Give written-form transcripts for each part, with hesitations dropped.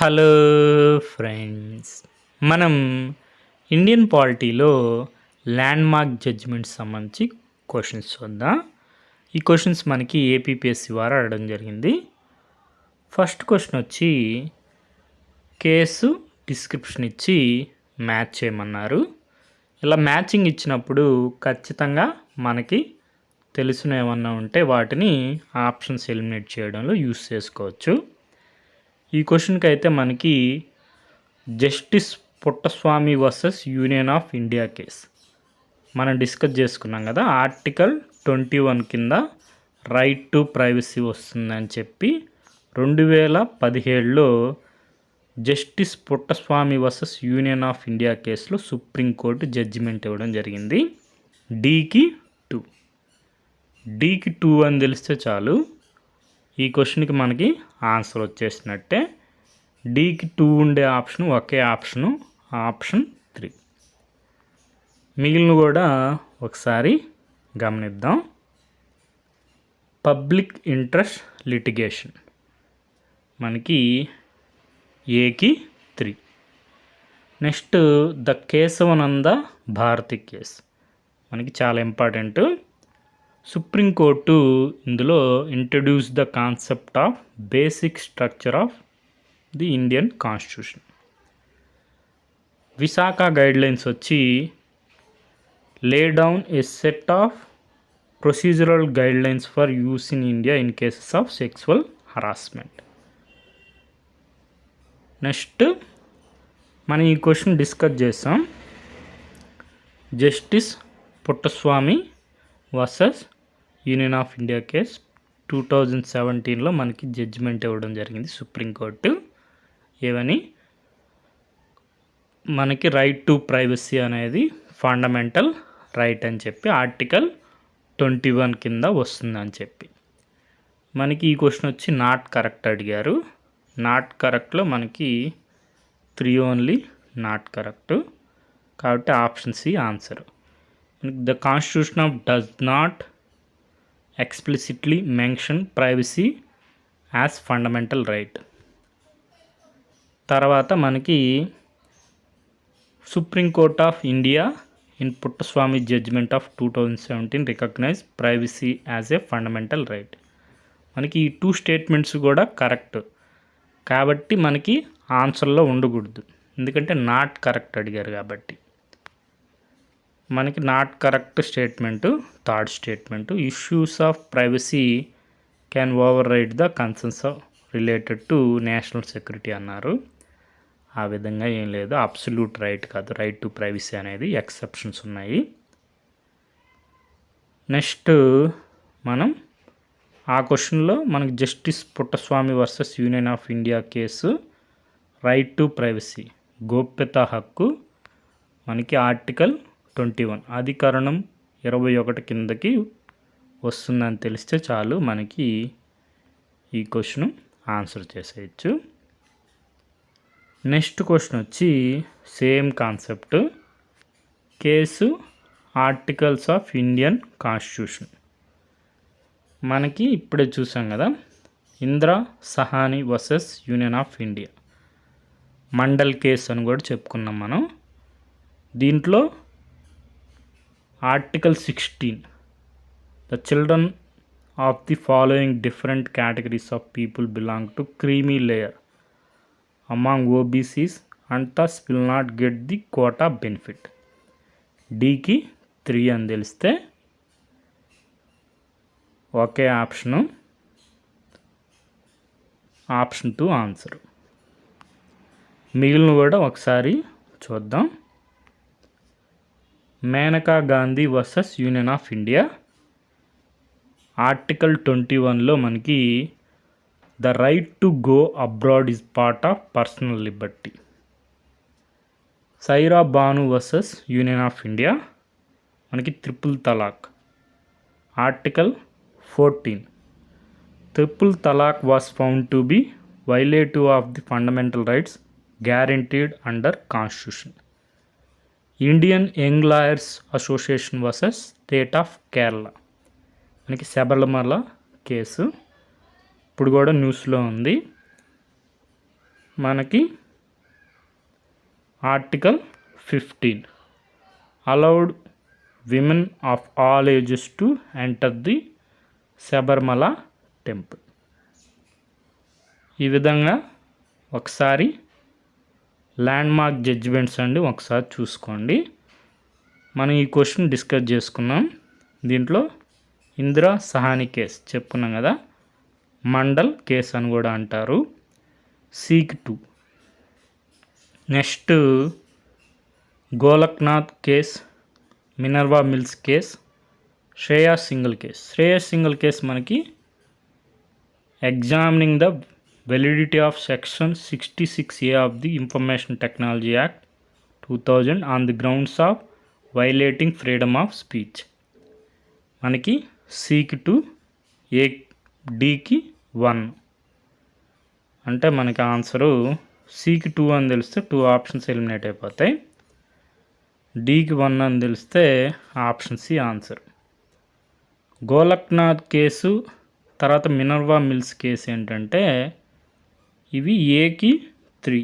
Hello friends, మనం Indian పాలిటీలో landmark judgements సంబంధించి questions చూద్దాం. ఈ క్వశ్చన్స్ మనకి ఏపీపీఎస్సీ వారు అడగడం జరిగింది. ఫస్ట్ క్వశ్చన్ వచ్చి కేసు డిస్క్రిప్షన్ ఇచ్చి మ్యాచ్ చేయమన్నారు. ఇలా మ్యాచింగ్ ఇచ్చినప్పుడు ఖచ్చితంగా మనకి తెలిసిన ఏమన్నా ఉంటే వాటిని ఆప్షన్స్ ఎలిమినేట్ చేయడంలో యూస్ చేసుకోవచ్చు. ఈ క్వశ్చన్కి అయితే మనకి justice Puttaswamy versus union of India case మనం డిస్కస్ చేసుకున్నాం కదా. ఆర్టికల్ 21 కింద రైట్ టు ప్రైవసీ వస్తుందని చెప్పి 2017లో justice Puttaswamy versus union of India కేసులో సుప్రీంకోర్టు జడ్జిమెంట్ ఇవ్వడం జరిగింది. డీకి 2 అని తెలిస్తే చాలు, ఈ క్వశ్చన్కి మనకి ఆన్సర్ వచ్చేసినట్టే. డీకి 2 ఉండే ఆప్షన్ ఒకే ఆప్షన్ 3. మిగిలిన కూడా ఒకసారి గమనిద్దాం. పబ్లిక్ ఇంట్రెస్ట్ లిటిగేషన్ మనకి ఏకి 3. Next the Kesavananda Bharati case మనకి చాలా ఇంపార్టెంట్. సుప్రీంకోర్టు ఇందులో introduce the concept of basic structure of the Indian constitution. Vishaka guidelines వచ్చి lay down a set of procedural guidelines for use in India in cases of sexual harassment. Next మనం ఈ question discuss చేస్తాం. Justice Puttaswamy versus union of India case 2017లో మనకి judgment ఇవ్వడం జరిగింది supreme court. ఏవని మనకి రైట్ టు ప్రైవసీ అనేది ఫండమెంటల్ రైట్ అని చెప్పి ఆర్టికల్ 21 కింద వస్తుందని చెప్పి. మనకి ఈ క్వశ్చన్ వచ్చి నాట్ కరెక్ట్ అడిగారు. నాట్ కరెక్ట్లో మనకి 3 ఓన్లీ నాట్ కరెక్ట్, కాబట్టి option C answer. The Constitution of does not explicitly mention privacy as fundamental right. తర్వాత మనకి supreme court of India in Puttaswamy judgment of 2017 recognize privacy as a fundamental right. మనకి ఈ 2 statements కూడా correct, కాబట్టి మనకి ఆన్సర్లో ఉండకూడదు, ఎందుకంటే నాట్ కరెక్ట్ అడిగారు కాబట్టి. మనకి not correct statement third statement, issues of privacy can override the concerns related to national security అన్నారు. ఆ విధంగా ఏం లేదు, అబ్సల్యూట్ రైట్ కాదు, రైట్ టు ప్రైవసీ అనేది ఎక్సెప్షన్స్ ఉన్నాయి. నెక్స్ట్ మనం ఆ క్వశ్చన్లో మనకి justice Puttaswamy versus union of India case right to privacy గోప్యత హక్కు మనకి ఆర్టికల్ 21 అధికరణం 21 కిందకి వస్తుందని తెలిస్తే చాలు, మనకి ఈ క్వశ్చన్ ఆన్సర్ చేసేయచ్చు. నెక్స్ట్ క్వశ్చన్ వచ్చి same concept, case articles of Indian constitution. మనకి ఇప్పుడే చూసాం కదా, Indira Sawhney versus union of India Mandal case అని కూడా చెప్పుకున్నాం మనం. దీంట్లో article 16 the children of the following different categories of people belong to creamy layer among OBCs and thus will not get the quota benefit. డీకి 3 అని తెలిస్తే ఒకే ఆప్షన్ 2 ఆన్సర్. మిగిలిన కూడా ఒకసారి చూద్దాం. Maneka Gandhi versus union of India article 21లో మనకి the right to go abroad is part of personal liberty. Saira Bano versus union of India మనకి triple talaq article 14 triple talaq was found to be violative of the fundamental rights guaranteed under constitution. Indian young lawyers association versus state of Kerala మనకి Sabarimala case ఇప్పుడు కూడా న్యూస్లో ఉంది. మనకి article 15 allowed women of all ages to enter the Sabarimala temple. ఈ విధంగా ఒకసారి land mark judgements అండి ఒకసారి చూసుకోండి. మనం ఈ క్వశ్చన్ డిస్కస్ చేసుకున్నాం. దీంట్లో ఇందిరా సహాని కేస్ చెప్పుకున్నాం కదా, మండల్ కేస్ అని కూడా అంటారు. సీక్ 2. Next Golaknath case, Minerva mills case, Shreyas Singhal case. Shreyas Singhal case మనకి examining the validity of section 66A of the Information Technology Act 2000 on the grounds of violating freedom of speech. మనకి సికి 2 ఏ డికి 1 అంటే మనకి ఆన్సరు సికి 2 అని తెలిస్తే 2 ఆప్షన్స్ ఎలిమినేట్ అయిపోతాయి. డికి 1 అని తెలిస్తే option C answer. Golaknath case తర్వాత మినర్వా మిల్స్ కేసు ఏంటంటే ఇవి ఏకి 3.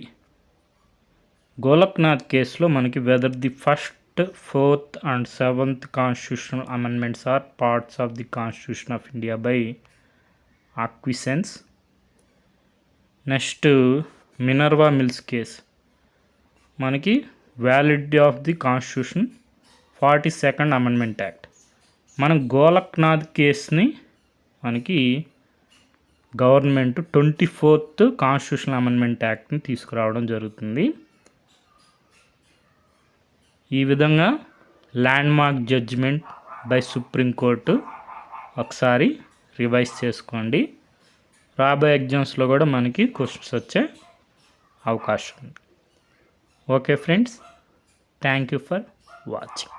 గోలక్నాథ్ కేసులో మనకి whether the first, 4th and 7th constitutional amendments are parts of the constitution of India by acquiescence. Next Minerva mills case మనకి validity of the constitution 42nd amendment act. మనం గోలక్నాథ్ కేసుని మనకి గవర్నమెంట్ 24th కాన్స్టిట్యూషనల్ అమెండ్మెంట్ యాక్ట్ని తీసుకురావడం జరుగుతుంది. ఈ విధంగా landmark judgment by supreme court ఒకసారి revise చేసుకోండి. రాబోయే ఎగ్జామ్స్లో కూడా మనకి క్వశ్చన్స్ వచ్చే అవకాశం ఉంది. Okay friends, thank you for watching.